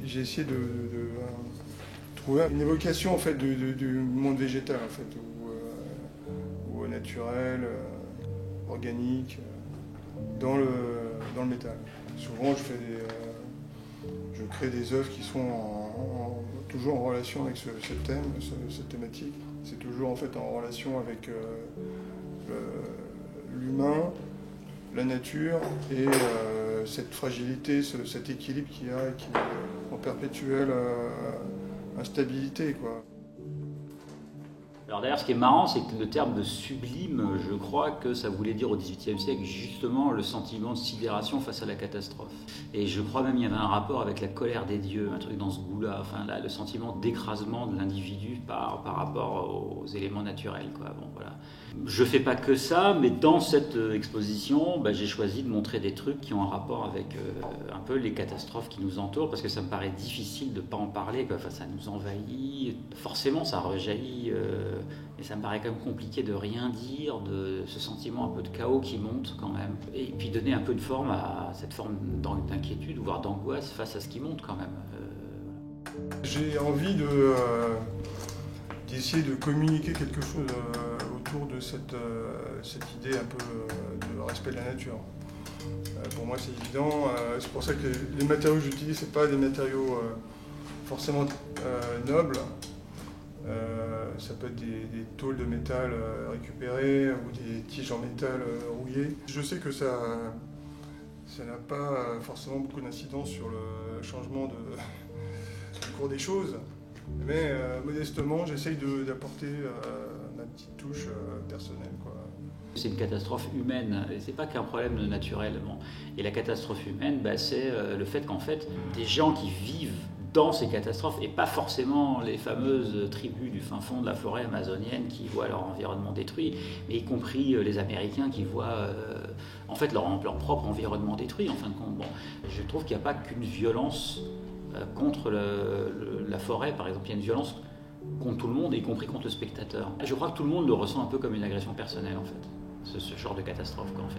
j'ai essayé de trouver une évocation en fait, du monde végétal, en fait, ou naturel, organique, dans le métal. Souvent, je crée des œuvres qui sont toujours en relation avec ce thème, cette thématique. C'est toujours en fait en relation avec l'humain, la nature et cette fragilité, cet équilibre qu'il y a, qui est en perpétuelle instabilité, quoi. Alors d'ailleurs, ce qui est marrant, c'est que le terme de sublime, je crois que ça voulait dire au XVIIIe siècle justement le sentiment de sidération face à la catastrophe. Et je crois même qu'il y avait un rapport avec la colère des dieux, un truc dans ce goût-là, enfin là, le sentiment d'écrasement de l'individu par rapport aux éléments naturels, quoi. Bon, voilà. Je fais pas que ça, mais dans cette exposition, j'ai choisi de montrer des trucs qui ont un rapport avec un peu les catastrophes qui nous entourent, parce que ça me paraît difficile de pas en parler, quoi. Enfin, ça nous envahit, forcément ça rejaillit. Et ça me paraît quand même compliqué de rien dire, de ce sentiment un peu de chaos qui monte quand même. Et puis donner un peu de forme à cette forme d'inquiétude, voire d'angoisse face à ce qui monte quand même. J'ai envie d'essayer de communiquer quelque chose autour de cette idée un peu de respect de la nature. Pour moi c'est évident, c'est pour ça que les matériaux que j'utilise, c'est pas des matériaux forcément nobles. Ça peut être des tôles de métal récupérées ou des tiges en métal rouillées. Je sais que ça n'a pas forcément beaucoup d'incidence sur le changement du cours des choses, mais modestement j'essaye d'apporter ma petite touche personnelle, quoi. C'est une catastrophe humaine, et c'est pas qu'un problème naturel. Bon. Et la catastrophe humaine, c'est le fait qu'en fait, des gens qui vivent dans ces catastrophes, et pas forcément les fameuses tribus du fin fond de la forêt amazonienne qui voient leur environnement détruit, mais y compris les Américains qui voient en fait leur propre environnement détruit, en fin de compte. Bon, je trouve qu'il n'y a pas qu'une violence contre la forêt, par exemple, il y a une violence contre tout le monde, y compris contre le spectateur. Je crois que tout le monde le ressent un peu comme une agression personnelle, en fait, ce genre de catastrophe, quoi, en fait.